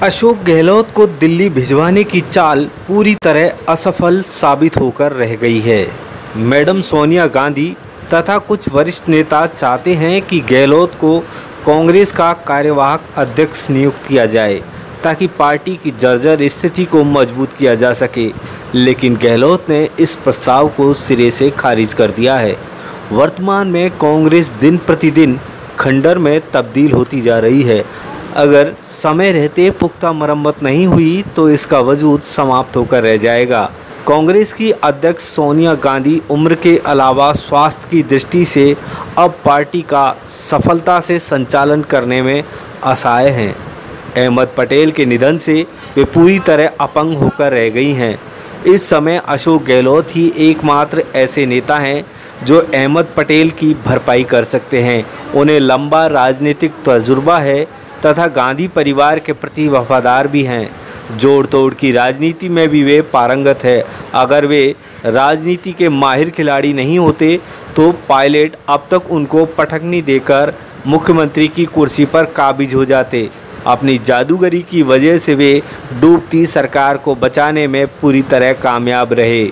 अशोक गहलोत को दिल्ली भिजवाने की चाल पूरी तरह असफल साबित होकर रह गई है। मैडम सोनिया गांधी तथा कुछ वरिष्ठ नेता चाहते हैं कि गहलोत को कांग्रेस का कार्यवाहक अध्यक्ष नियुक्त किया जाए ताकि पार्टी की जर्जर स्थिति को मजबूत किया जा सके, लेकिन गहलोत ने इस प्रस्ताव को सिरे से खारिज कर दिया है। वर्तमान में कांग्रेस दिन प्रतिदिन खंडर में तब्दील होती जा रही है। अगर समय रहते पुख्ता मरम्मत नहीं हुई तो इसका वजूद समाप्त होकर रह जाएगा। कांग्रेस की अध्यक्ष सोनिया गांधी उम्र के अलावा स्वास्थ्य की दृष्टि से अब पार्टी का सफलता से संचालन करने में असहाय हैं। अहमद पटेल के निधन से वे पूरी तरह अपंग होकर रह गई हैं। इस समय अशोक गहलोत ही एकमात्र ऐसे नेता हैं जो अहमद पटेल की भरपाई कर सकते हैं। उन्हें लंबा राजनीतिक तजुर्बा है तथा गांधी परिवार के प्रति वफादार भी हैं। जोड़ तोड़ की राजनीति में भी वे पारंगत है। अगर वे राजनीति के माहिर खिलाड़ी नहीं होते तो पायलट अब तक उनको पटकनी देकर मुख्यमंत्री की कुर्सी पर काबिज हो जाते। अपनी जादूगरी की वजह से वे डूबती सरकार को बचाने में पूरी तरह कामयाब रहे।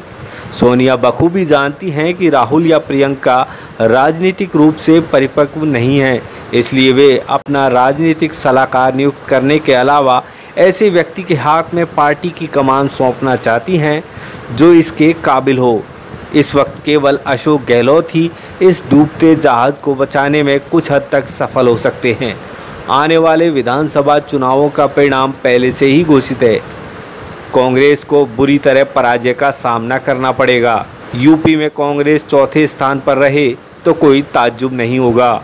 सोनिया बखूबी जानती हैं कि राहुल या प्रियंका राजनीतिक रूप से परिपक्व नहीं हैं, इसलिए वे अपना राजनीतिक सलाहकार नियुक्त करने के अलावा ऐसे व्यक्ति के हाथ में पार्टी की कमान सौंपना चाहती हैं जो इसके काबिल हो। इस वक्त केवल अशोक गहलोत ही इस डूबते जहाज़ को बचाने में कुछ हद तक सफल हो सकते हैं। आने वाले विधानसभा चुनावों का परिणाम पहले से ही घोषित है। कांग्रेस को बुरी तरह पराजय का सामना करना पड़ेगा। यूपी में कांग्रेस चौथे स्थान पर रहे तो कोई ताज्जुब नहीं होगा।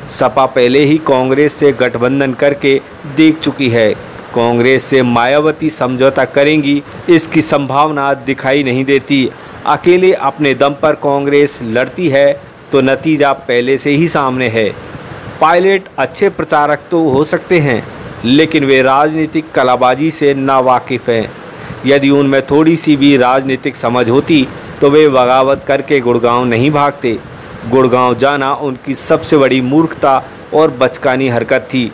सपा पहले ही कांग्रेस से गठबंधन करके देख चुकी है। कांग्रेस से मायावती समझौता करेंगी, इसकी संभावना दिखाई नहीं देती। अकेले अपने दम पर कांग्रेस लड़ती है तो नतीजा पहले से ही सामने है। पायलट अच्छे प्रचारक तो हो सकते हैं, लेकिन वे राजनीतिक कलाबाजी से नावाकिफ़ हैं। यदि उनमें थोड़ी सी भी राजनीतिक समझ होती तो वे बगावत करके गुड़गांव नहीं भागते। गुड़गांव जाना उनकी सबसे बड़ी मूर्खता और बचकानी हरकत थी,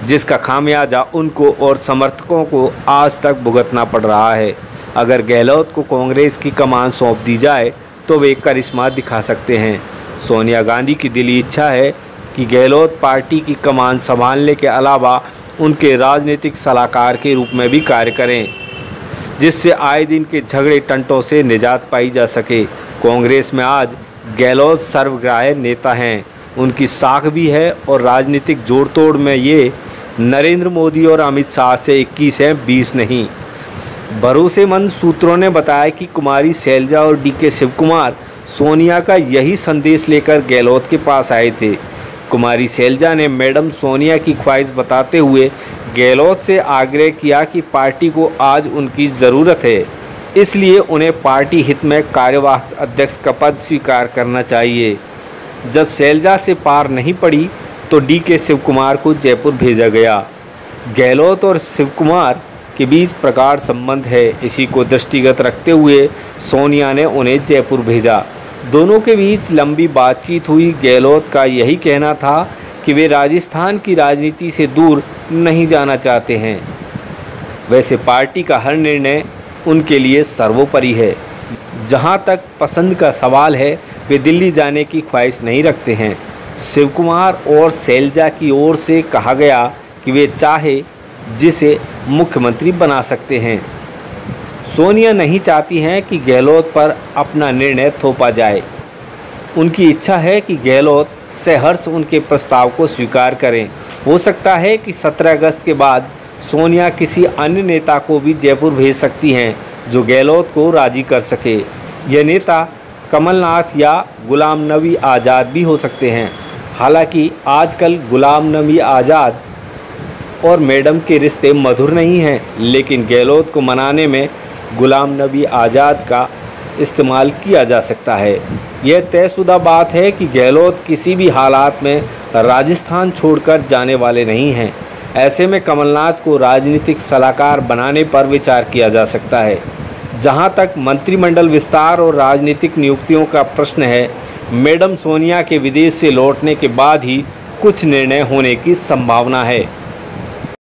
जिसका खामियाजा उनको और समर्थकों को आज तक भुगतना पड़ रहा है। अगर गहलोत को कांग्रेस की कमान सौंप दी जाए तो वे करिश्मा दिखा सकते हैं। सोनिया गांधी की दिली इच्छा है कि गहलोत पार्टी की कमान संभालने के अलावा उनके राजनीतिक सलाहकार के रूप में भी कार्य करें, जिससे आए दिन के झगड़े टंटों से निजात पाई जा सके। कांग्रेस में आज गहलोत सर्वग्राह्य नेता हैं, उनकी साख भी है और राजनीतिक जोड़ तोड़ में ये नरेंद्र मोदी और अमित शाह से 21 हैं, 20 नहीं। भरोसेमंद सूत्रों ने बताया कि कुमारी शैलजा और डीके शिवकुमार सोनिया का यही संदेश लेकर गहलोत के पास आए थे। कुमारी शैलजा ने मैडम सोनिया की ख्वाहिश बताते हुए गहलोत से आग्रह किया कि पार्टी को आज उनकी ज़रूरत है, इसलिए उन्हें पार्टी हित में कार्यवाहक अध्यक्ष का पद स्वीकार करना चाहिए। जब शैलजा से पार नहीं पड़ी तो डीके शिवकुमार को जयपुर भेजा गया। गहलोत और शिवकुमार के बीच प्रगाढ़ संबंध है, इसी को दृष्टिगत रखते हुए सोनिया ने उन्हें जयपुर भेजा। दोनों के बीच लंबी बातचीत हुई। गहलोत का यही कहना था कि वे राजस्थान की राजनीति से दूर नहीं जाना चाहते हैं। वैसे पार्टी का हर निर्णय उनके लिए सर्वोपरि है। जहां तक पसंद का सवाल है, वे दिल्ली जाने की ख्वाहिश नहीं रखते हैं। शिवकुमार और शैलजा की ओर से कहा गया कि वे चाहे जिसे मुख्यमंत्री बना सकते हैं। सोनिया नहीं चाहती हैं कि गहलोत पर अपना निर्णय थोपा जाए। उनकी इच्छा है कि गहलोत सहर्ष उनके प्रस्ताव को स्वीकार करें। हो सकता है कि 17 अगस्त के बाद सोनिया किसी अन्य नेता को भी जयपुर भेज सकती हैं जो गहलोत को राजी कर सके। यह नेता कमलनाथ या गुलाम नबी आज़ाद भी हो सकते हैं। हालांकि आजकल गुलाम नबी आज़ाद और मैडम के रिश्ते मधुर नहीं हैं, लेकिन गहलोत को मनाने में गुलाम नबी आज़ाद का इस्तेमाल किया जा सकता है। यह तयशुदा बात है कि गहलोत किसी भी हालात में राजस्थान छोड़कर जाने वाले नहीं हैं। ऐसे में कमलनाथ को राजनीतिक सलाहकार बनाने पर विचार किया जा सकता है। जहां तक मंत्रिमंडल विस्तार और राजनीतिक नियुक्तियों का प्रश्न है, मैडम सोनिया के विदेश से लौटने के बाद ही कुछ निर्णय होने की संभावना है।